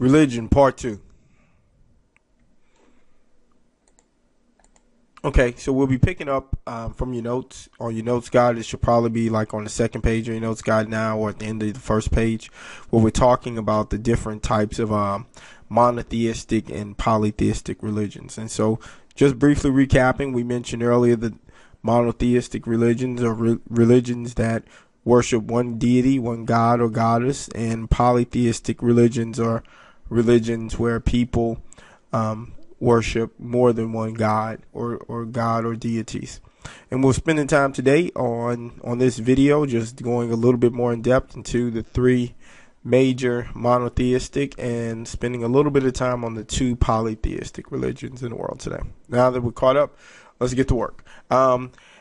Religion, part 2. Okay, so we'll be picking up from your notes. On your notes guide, it should probably be like on the second page of your notes guide now, or at the end of the first page, where we're talking about the different types of monotheistic and polytheistic religions. And so, just briefly recapping, we mentioned earlier that monotheistic religions are religions that worship one deity, one god or goddess, and polytheistic religions are religions where people worship more than one god or god or deities. And we're spending time today on this video just going a little bit more in depth into the three major monotheistic and spending a little bit of time on the two polytheistic religions in the world today. Now that we're caught up, let's get to work.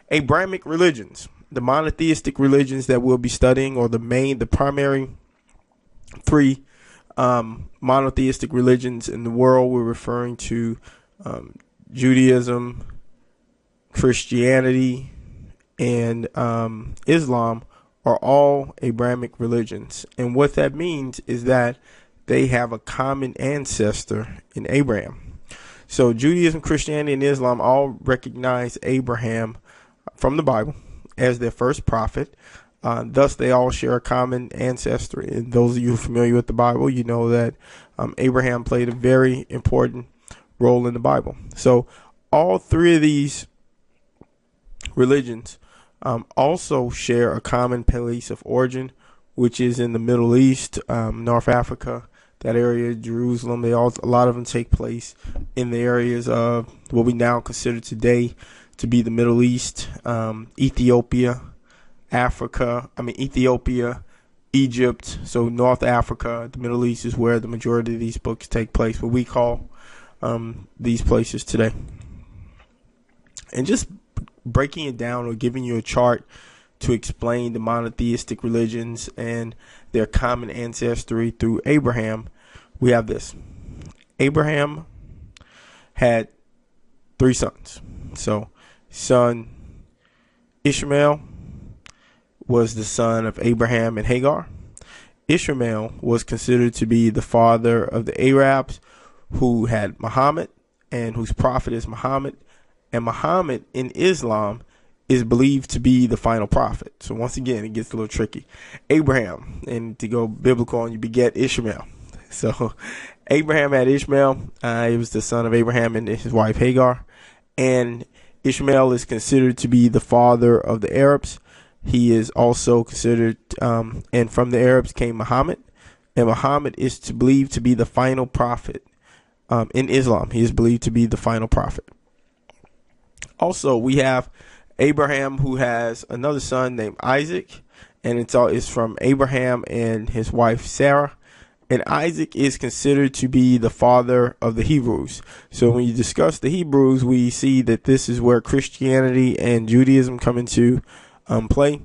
Abrahamic religions, the monotheistic religions that we'll be studying, or the primary three monotheistic religions in the world. We're referring to Judaism, Christianity, and Islam are all Abrahamic religions. And what that means is that they have a common ancestor in Abraham. So Judaism, Christianity, and Islam all recognize Abraham from the Bible as their first prophet. Thus, they all share a common ancestry. And those of you familiar with the Bible, you know that Abraham played a very important role in the Bible. So all three of these religions also share a common place of origin, which is in the Middle East, North Africa, that area, Jerusalem. A lot of them take place in the areas of what we now consider today to be the Middle East, Ethiopia, Egypt, so North Africa, the Middle East is where the majority of these books take place, what we call these places today. And just breaking it down or giving you a chart to explain the monotheistic religions and their common ancestry through Abraham, we have this. Abraham had 3 sons. So son Ishmael was the son of Abraham and Hagar. Ishmael was considered to be the father of the Arabs, who had Muhammad and whose prophet is Muhammad. And Muhammad in Islam is believed to be the final prophet. So once again, it gets a little tricky. Abraham, and to go biblical, and you beget Ishmael. So Abraham had Ishmael. He was the son of Abraham and his wife Hagar. And Ishmael is considered to be the father of the Arabs. He is also considered, and from the Arabs came Muhammad, and Muhammad is believed to be the final prophet in Islam. He is believed to be the final prophet. Also, we have Abraham, who has another son named Isaac, and it's from Abraham and his wife Sarah. And Isaac is considered to be the father of the Hebrews. So when you discuss the Hebrews, we see that this is where Christianity and Judaism come into play.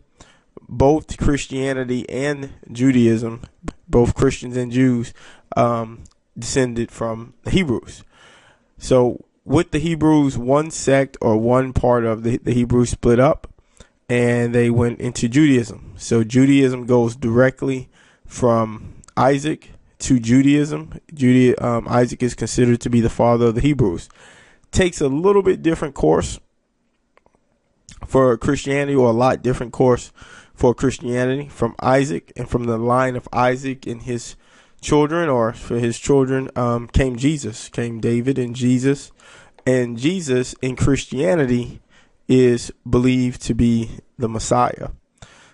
Both Christianity and Judaism, both Christians and Jews, descended from the Hebrews. So with the Hebrews, one sect or one part of the Hebrews split up and they went into Judaism. So Judaism goes directly from Isaac to Judaism. Isaac is considered to be the father of the Hebrews. Takes a little bit different course for Christianity, or a lot different course for Christianity from Isaac, and from the line of Isaac and his children, or for his children, came David and Jesus. And Jesus in Christianity is believed to be the Messiah.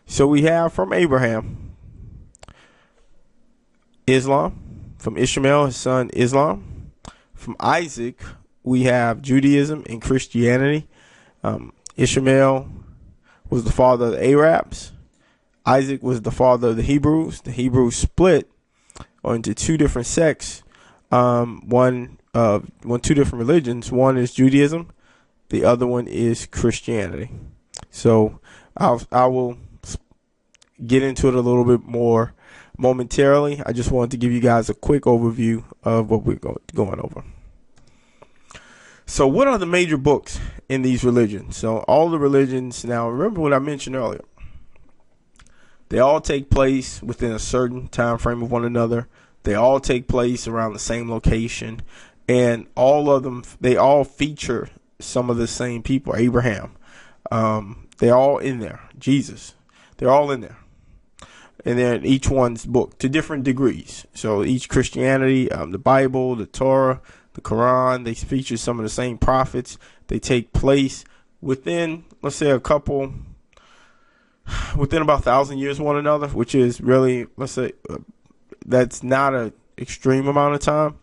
So we have from Abraham, Islam. From Ishmael, his son, Islam. From Isaac, we have Judaism and Christianity. Ishmael was the father of the Arabs. Isaac was the father of the Hebrews. The Hebrews split into two different sects. Two different religions. One is Judaism. The other one is Christianity. So I will get into it a little bit more momentarily. I just wanted to give you guys a quick overview of what we're going over. So what are the major books in these religions? So all the religions, now remember what I mentioned earlier. They all take place within a certain time frame of one another. They all take place around the same location, and all of them, they all feature some of the same people. Abraham, they're all in there. Jesus, they're all in there. And they're in each one's book to different degrees. So each Christianity, the Bible, the Torah, the Quran, they feature some of the same prophets. They take place within, let's say, within about 1,000 years of one another, which is really, let's say, that's not an extreme amount of time.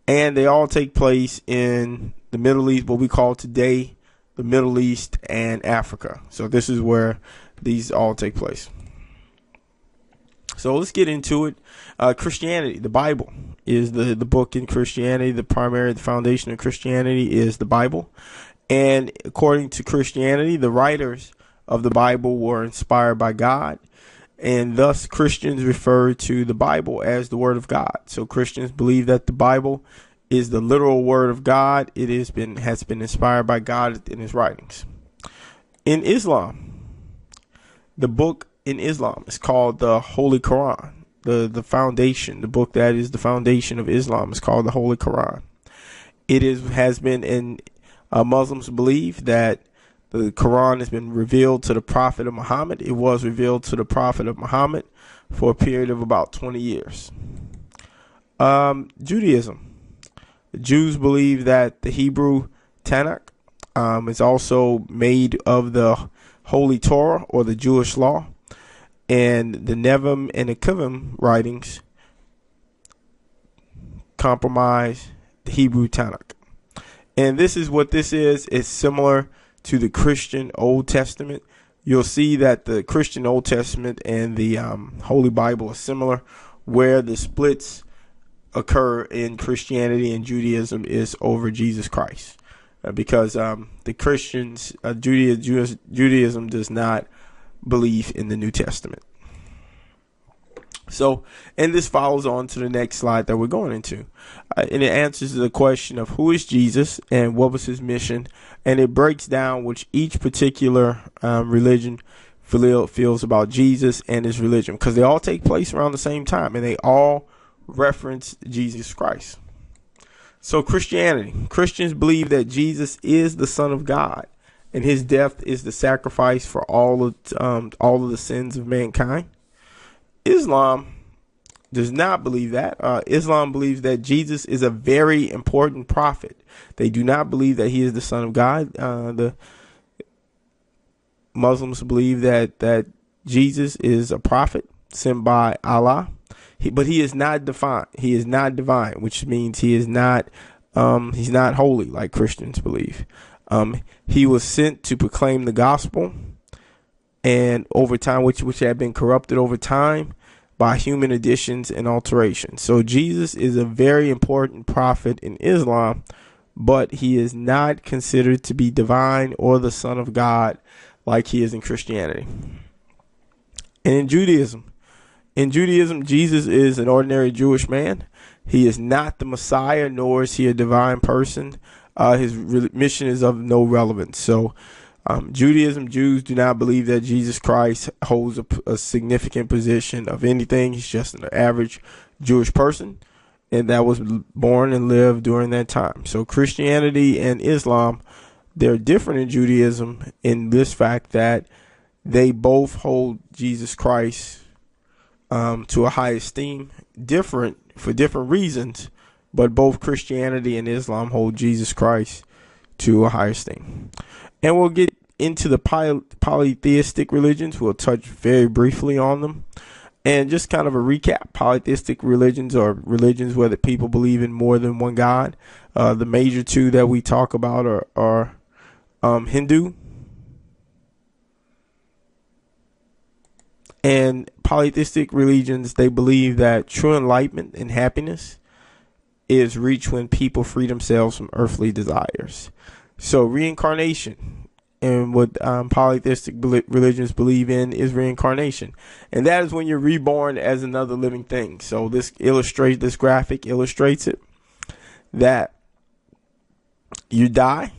And they all take place in the Middle East, what we call today the Middle East and Africa. So this is where these all take place. So let's get into it. Christianity, the Bible, is the book in Christianity. The foundation of Christianity is the Bible. And according to Christianity, the writers of the Bible were inspired by God. And thus Christians refer to the Bible as the Word of God. So Christians believe that the Bible is the literal Word of God. It has been inspired by God in his writings. In Islam, the book in Islam is called the Holy Quran. The foundation, the book that is the foundation of Islam, is called the Holy Quran. Muslims believe that the Quran has been revealed to the Prophet of Muhammad. It was revealed to the Prophet of Muhammad for a period of about 20 years. Judaism. The Jews believe that the Hebrew Tanakh is also made of the Holy Torah, or the Jewish law, and the Nevi'im and the Ketuvim writings comprise the Hebrew Tanakh. And this is what this is. It's similar to the Christian Old Testament. You'll see that the Christian Old Testament and the Holy Bible are similar, where the splits occur in Christianity and Judaism is over Jesus Christ. Because the Christians, Judaism does not believe in the New Testament. So, and this follows on to the next slide that we're going into. And it answers the question of who is Jesus and what was his mission. And it breaks down which each particular religion feels about Jesus and his religion. Because they all take place around the same time. And they all reference Jesus Christ. So Christianity. Christians believe that Jesus is the Son of God. And his death is the sacrifice for all of the sins of mankind. Islam does not believe that. Islam believes that Jesus is a very important prophet. They do not believe that he is the Son of God. The Muslims believe that Jesus is a prophet sent by Allah, but he is not divine. He is not divine, which means he's not holy like Christians believe. He was sent to proclaim the gospel, and over time, which had been corrupted over time by human additions and alterations. So Jesus is a very important prophet in Islam, but he is not considered to be divine or the Son of God like he is in Christianity. And in Judaism, Jesus is an ordinary Jewish man. He is not the Messiah, nor is he a divine person. His mission is of no relevance. So Judaism, Jews do not believe that Jesus Christ holds a significant position of anything. He's just an average Jewish person, and that was born and lived during that time. So Christianity and Islam, they're different in Judaism in this fact that they both hold Jesus Christ to a high esteem, different for different reasons, but both Christianity and Islam hold Jesus Christ to a high esteem. And we'll get into the polytheistic religions. We'll touch very briefly on them. And just kind of a recap, polytheistic religions are religions where the people believe in more than one God. The major two that we talk about are Hindu and polytheistic religions. They believe that true enlightenment and happiness is reached when people free themselves from earthly desires. So reincarnation, and what polytheistic religions believe in, is reincarnation, and that is when you're reborn as another living thing. So this graphic illustrates it, that you die,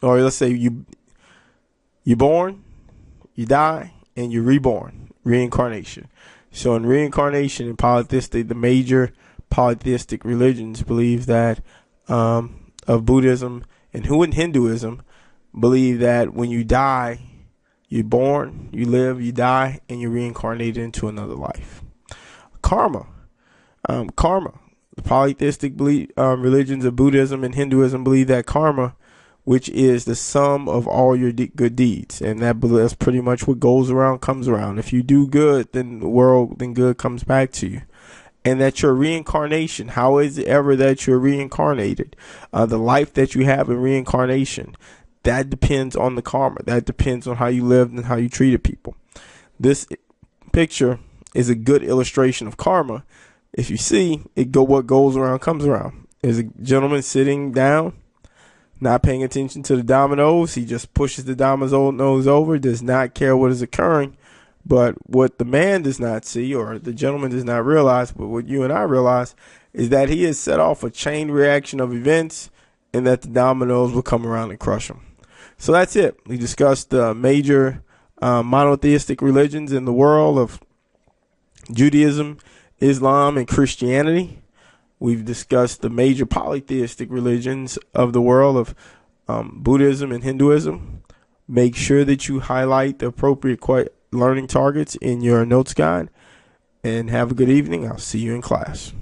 or let's say you're born, you die, and you're reborn. Reincarnation. So in reincarnation and polytheistic, the major polytheistic religions believe that, of Buddhism and Hinduism, believe that when you die, you're born, you live, you die, and you're reincarnated into another life. Karma. The polytheistic religions of Buddhism and Hinduism believe that karma, which is the sum of all your good deeds, and that's pretty much what goes around comes around. If you do good, then good comes back to you. And that your reincarnation, how is it ever that you're reincarnated? The life that you have in reincarnation, that depends on the karma. That depends on how you lived and how you treated people. This picture is a good illustration of karma. If you see what goes around comes around. There's a gentleman sitting down, not paying attention to the dominoes. He just pushes the dominoes over, does not care what is occurring. But what the man does not see, or the gentleman does not realize, but what you and I realize, is that he has set off a chain reaction of events, and that the dominoes will come around and crush him. So that's it. We discussed the major monotheistic religions in the world of Judaism, Islam, and Christianity. We've discussed the major polytheistic religions of the world of Buddhism and Hinduism. Make sure that you highlight the appropriate learning targets in your notes guide. And have a good evening. I'll see you in class.